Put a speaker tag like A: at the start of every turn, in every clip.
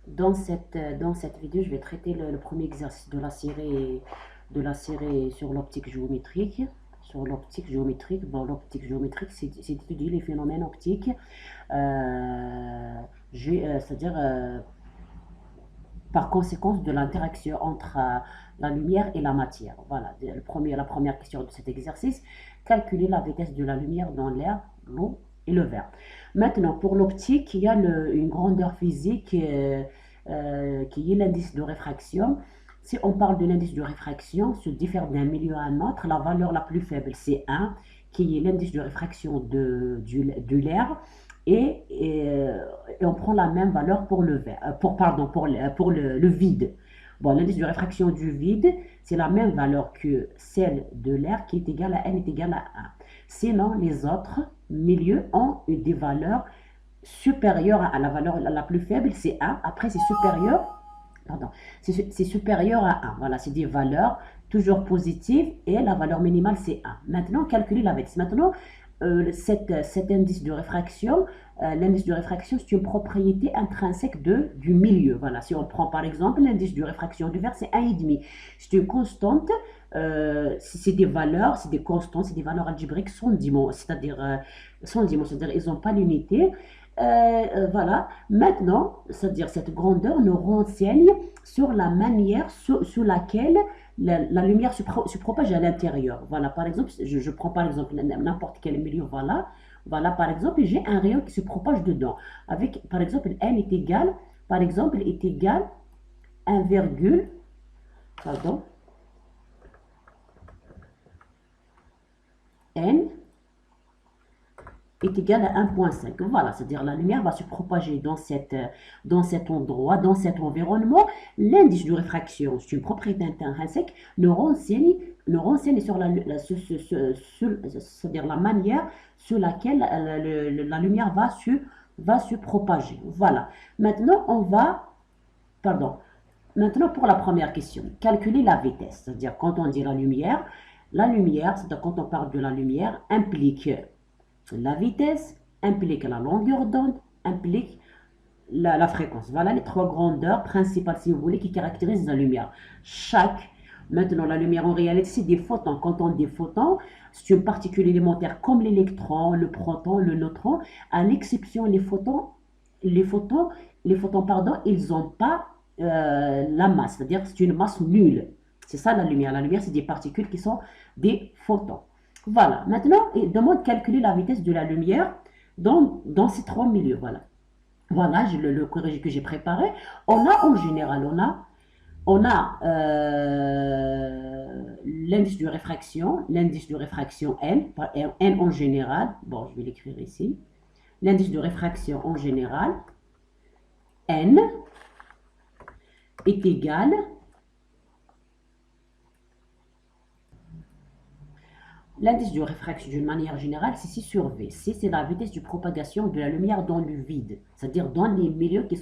A: Dans cette vidéo, je vais traiter le premier exercice de la série sur l'optique géométrique. Sur l'optique géométrique, bon, l'optique géométrique, c'est d'étudier les phénomènes optiques, c'est-à-dire par conséquence de l'interaction entre la lumière et la matière. Voilà, la première question de cet exercice, calculer la vitesse de la lumière dans l'air, l'eau et le verre. Maintenant, pour l'optique, il y a une grandeur physique qui est l'indice de réfraction. Si on parle de l'indice de réfraction, se diffère d'un milieu à un autre. La valeur la plus faible, c'est 1, qui est l'indice de réfraction de l'air. Et on prend la même valeur pour le verre, pour le vide. Bon, l'indice de réfraction du vide, c'est la même valeur que celle de l'air qui est égale à n est égale à 1. Sinon, les autres milieux ont des valeurs supérieures à la valeur la plus faible, c'est 1. Après, c'est supérieur, pardon, c'est supérieur à 1. Voilà, c'est des valeurs toujours positives et la valeur minimale, c'est 1. Maintenant, calculer la vitesse. Maintenant, cet indice de réfraction, l'indice de réfraction, c'est une propriété intrinsèque du milieu. Voilà, si on prend par exemple l'indice de réfraction du verre, c'est 1,5. C'est une constante, c'est des valeurs, c'est des constantes, c'est des valeurs algébriques sans dimension, c'est-à-dire ils n'ont pas l'unité. Voilà, maintenant, c'est-à-dire cette grandeur nous renseigne sur la manière sous laquelle la lumière se propage à l'intérieur. Voilà, par exemple, je prends par exemple n'importe quel milieu, voilà. Voilà, par exemple, j'ai un rayon qui se propage dedans. Avec, par exemple, n est égal, par exemple, est égal 1, pardon, n est égal à 1,5. Voilà, c'est-à-dire la lumière va se propager dans cet endroit, dans cet environnement. L'indice de réfraction, c'est une propriété intrinsèque, nous renseigne sur c'est-à-dire la manière sur laquelle la lumière va se propager. Voilà. Maintenant, maintenant pour la première question, calculer la vitesse. C'est-à-dire quand on dit la lumière, c'est-à-dire quand on parle de la lumière, implique la vitesse, implique la longueur d'onde, implique la fréquence. Voilà les trois grandeurs principales, si vous voulez, qui caractérisent la lumière. Maintenant, la lumière en réalité, c'est des photons. Quand on dit photons, c'est une particule élémentaire comme l'électron, le proton, le neutron. À l'exception, les photons, pardon, ils n'ont pas la masse, c'est-à-dire c'est une masse nulle. C'est ça la lumière. La lumière, c'est des particules qui sont des photons. Voilà. Maintenant, il demande de calculer la vitesse de la lumière dans ces trois milieux. Voilà. Voilà le corrigé que j'ai préparé. On a en général, l'indice de réfraction N, N en général. Bon, je vais l'écrire ici. L'indice de réfraction en général, N, est égal l'indice de réfraction d'une manière générale, c'est C sur V. C, c'est la vitesse de propagation de la lumière dans le vide, c'est-à-dire dans les milieux qui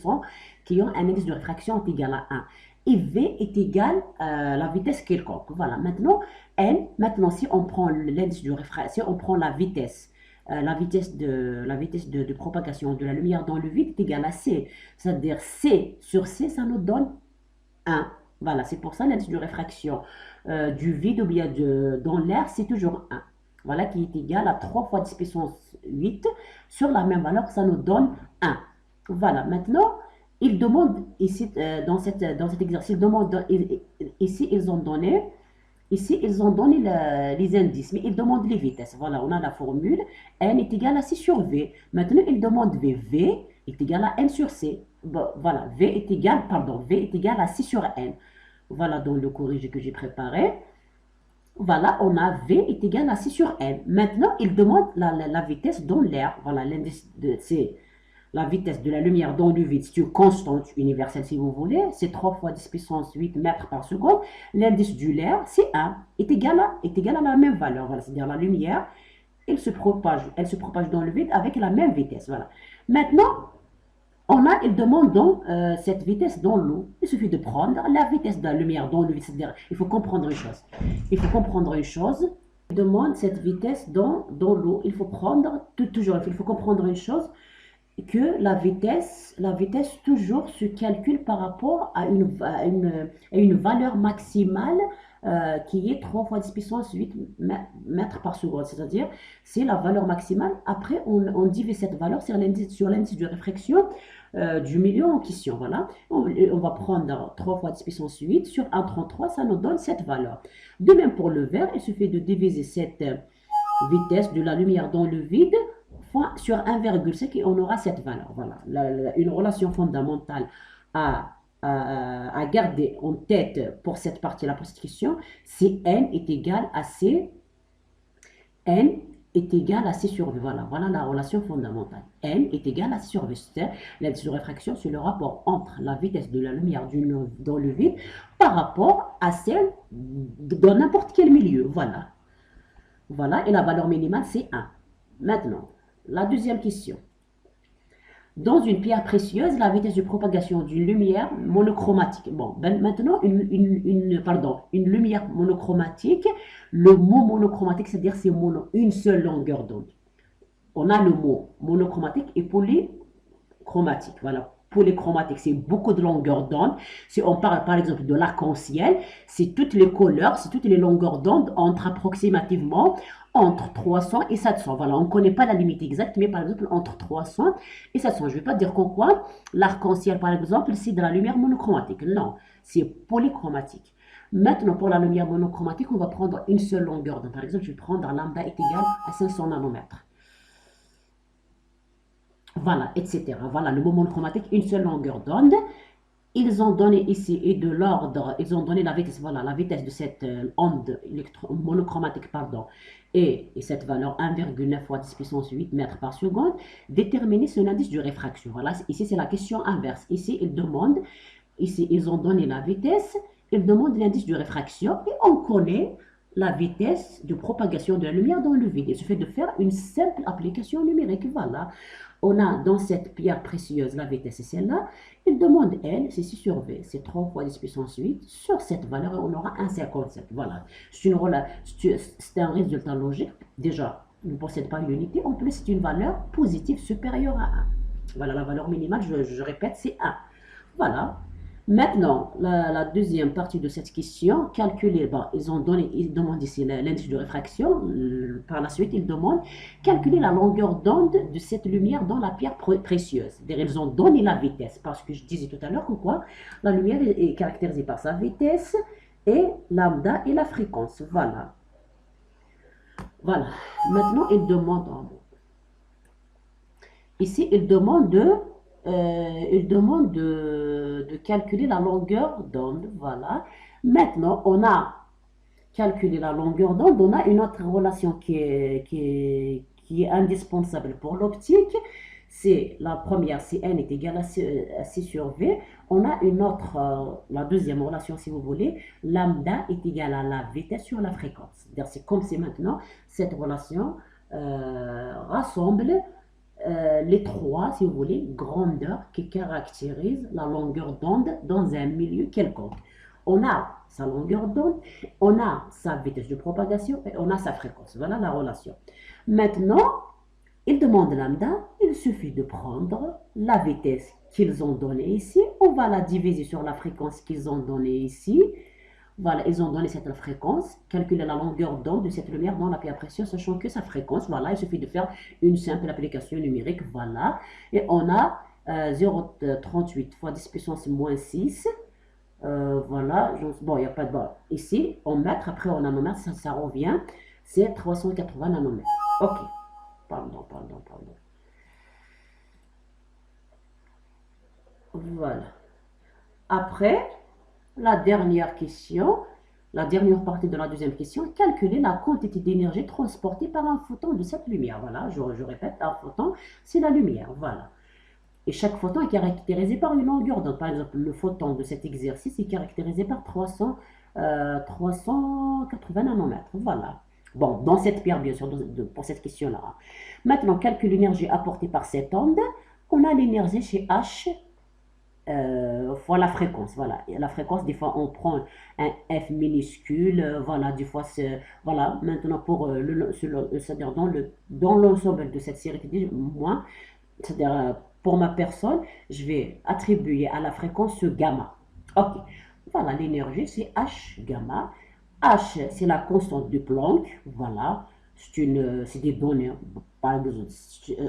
A: ont un indice de réfraction égal à 1. Et V est égal à la vitesse quelconque. Voilà, maintenant, si on prend l'indice de réfraction, on prend la vitesse de propagation de la lumière dans le vide est égale à C. C'est-à-dire C sur C, ça nous donne 1. Voilà, c'est pour ça l'indice de réfraction du vide ou bien dans l'air, c'est toujours 1. Voilà, qui est égal à 3 fois 10 puissance 8 sur la même valeur, ça nous donne 1. Voilà, maintenant, il demande ici, dans cet exercice, ici, ils ont donné les indices, mais ils demandent les vitesses. Voilà, on a la formule, n est égal à C sur V. Maintenant, ils demandent V. V est égal à n sur C. Bon, voilà, V est égal à C sur n. Voilà donc le corrigé que j'ai préparé. Voilà, on a V est égal à C sur n. Maintenant, il demande la vitesse dans l'air. Voilà, c'est la vitesse de la lumière dans le vide. C'est une constante universelle si vous voulez. C'est 3 fois 10 puissance 8 mètres par seconde. L'indice de l'air, c'est 1, est égal à la même valeur. Voilà, c'est-à-dire la lumière, elle se propage dans le vide avec la même vitesse. Voilà. Maintenant, il demande donc cette vitesse dans l'eau. Il suffit de prendre la vitesse de la lumière dans le vide. C'est-à-dire, il faut comprendre une chose. Il demande cette vitesse dans l'eau. Il faut comprendre une chose. que la vitesse toujours se calcule par rapport à une valeur maximale qui est 3 fois 10 puissance 8 mètres par seconde. C'est-à-dire, c'est la valeur maximale. Après, on divise cette valeur sur l'indice de réfraction du milieu en question. Voilà. On va prendre 3 fois 10 puissance 8 sur 1,33, ça nous donne cette valeur. De même pour le verre, il suffit de diviser cette vitesse de la lumière dans le vide sur 1,5 et on aura cette valeur. Voilà, une relation fondamentale à garder en tête pour cette partie-là, pour cette question, c'est n est égal à c, n est égal à c sur v. Voilà, voilà la relation fondamentale. N est égal à c sur v. L'indice de réfraction, c'est le rapport entre la vitesse de la lumière dans le vide par rapport à celle dans n'importe quel milieu. Voilà. Voilà, et la valeur minimale, c'est 1. Maintenant, la deuxième question. Dans une pierre précieuse, la vitesse de propagation d'une lumière monochromatique. Bon, ben maintenant, une lumière monochromatique, le mot monochromatique, c'est-à-dire c'est une seule longueur d'onde. On a le mot monochromatique et polychromatique. Voilà. Polychromatique, c'est beaucoup de longueurs d'onde. Si on parle par exemple de l'arc-en-ciel, c'est toutes les couleurs, c'est toutes les longueurs d'onde entre approximativement entre 300 et 700. Voilà, on ne connaît pas la limite exacte, mais par exemple entre 300 et 700. Je ne vais pas dire qu'en quoi l'arc-en-ciel par exemple, c'est de la lumière monochromatique. Non, c'est polychromatique. Maintenant, pour la lumière monochromatique, on va prendre une seule longueur d'onde. Par exemple, je vais prendre lambda est égal à 500 nanomètres. Voilà, etc. Voilà, le mot monochromatique, une seule longueur d'onde. Ils ont donné ici, et de l'ordre, ils ont donné la vitesse, voilà, la vitesse de cette onde monochromatique, pardon, et cette valeur 1,9 fois 10 puissance 8 mètres par seconde, déterminer son indice de réfraction. Voilà, ici c'est la question inverse. Ici, ils ont donné la vitesse, ils demandent l'indice de réfraction, et on connaît la vitesse de propagation de la lumière dans le vide. Il suffit de faire une simple application numérique. Voilà. On a dans cette pierre précieuse la vitesse, c'est celle-là. Il demande N, c'est 6 sur V, c'est 3 fois 10 puissance 8. Sur cette valeur, on aura 1,57. Voilà. C'est un résultat logique. Déjà, il ne possède pas une unité. En plus, c'est une valeur positive supérieure à 1. Voilà, la valeur minimale, je répète, c'est 1. Voilà. Maintenant, la deuxième partie de cette question, calculer, bon, ils demandent ici l'indice de réfraction. Par la suite, ils demandent calculer la longueur d'onde de cette lumière dans la pierre précieuse. Ils ont donné la vitesse, parce que je disais tout à l'heure que quoi, la lumière est caractérisée par sa vitesse et lambda et la fréquence. Voilà. Voilà. Maintenant, ils demandent, ici, ils demandent de calculer la longueur d'onde. Voilà. Maintenant, on a calculé la longueur d'onde. On a une autre relation qui est indispensable pour l'optique. C'est la première, c'est n est égal à c sur v. On a une autre, la deuxième relation, si vous voulez, lambda est égal à la vitesse sur la fréquence. C'est comme si maintenant, cette relation rassemble les trois, si vous voulez, grandeurs qui caractérisent la longueur d'onde dans un milieu quelconque. On a sa longueur d'onde, on a sa vitesse de propagation et on a sa fréquence. Voilà la relation. Maintenant, ils demandent lambda, il suffit de prendre la vitesse qu'ils ont donnée ici, on va la diviser sur la fréquence qu'ils ont donnée ici. Voilà, ils ont donné cette fréquence, calculer la longueur d'onde de cette lumière dans la pierre précieuse, sachant que sa fréquence, voilà, il suffit de faire une simple application numérique, voilà. Et on a 0,38 fois 10 puissance moins 6, voilà, bon, il n'y a pas de... Bon, ici, en mètres, après en nanomètres, ça revient, c'est 380 nanomètres. Ok, pardon. Voilà. Après... La dernière question, la dernière partie de la deuxième question, calculer la quantité d'énergie transportée par un photon de cette lumière. Voilà, je répète, un photon, c'est la lumière. Voilà. Et chaque photon est caractérisé par une longueur d'onde. Par exemple, le photon de cet exercice est caractérisé par 380 nanomètres. Voilà. Bon, dans cette pierre, bien sûr, pour cette question-là. Maintenant, calcule l'énergie apportée par cette onde. On a l'énergie chez H fois la fréquence. Voilà, et la fréquence, des fois on prend un F minuscule, voilà, des fois c'est, voilà, maintenant pour c'est-à-dire dans l'ensemble de cette série moins, c'est-à-dire Pour ma personne, je vais attribuer à la fréquence ce gamma. Ok, voilà, l'énergie, c'est H gamma. H, c'est la constante de Planck. Voilà, c'est des données. Par exemple,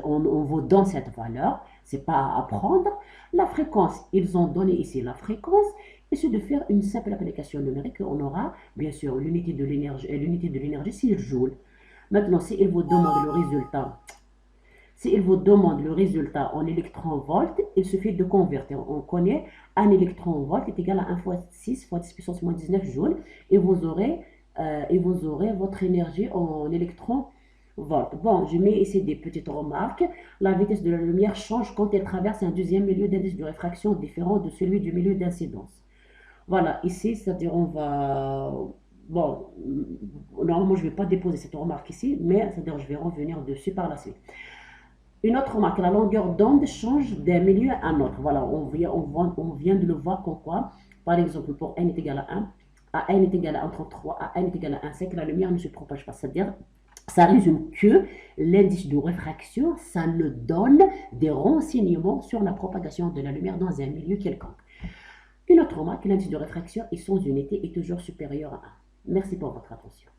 A: on vous donne cette valeur. C'est pas à apprendre. La fréquence, ils ont donné ici la fréquence. Et c'est de faire une simple application numérique. On aura, bien sûr, l'unité de l'énergie, c'est le joule. Maintenant, si il vous demande le résultat, s'il vous demande le résultat en électronvolts, il suffit de convertir. On connaît un électronvolt est égal à 1 fois 6 fois 10 puissance moins 19 joules et vous aurez votre énergie en électronvolts. Bon, je mets ici des petites remarques. La vitesse de la lumière change quand elle traverse un deuxième milieu d'indice de réfraction différent de celui du milieu d'incidence. Voilà, ici, c'est-à-dire on va... Bon, normalement, je ne vais pas déposer cette remarque ici, mais c'est-à-dire je vais revenir dessus par la suite. Une autre remarque, la longueur d'onde change d'un milieu à un autre. Voilà, on vient de le voir comme quoi, par exemple, pour n est égal à n est égal à 1,33, à n est égal à 1,5, la lumière ne se propage pas. C'est-à-dire, ça résume que l'indice de réfraction, ça nous donne des renseignements sur la propagation de la lumière dans un milieu quelconque. Une autre remarque, l'indice de réfraction est sans unité est toujours supérieur à 1. Merci pour votre attention.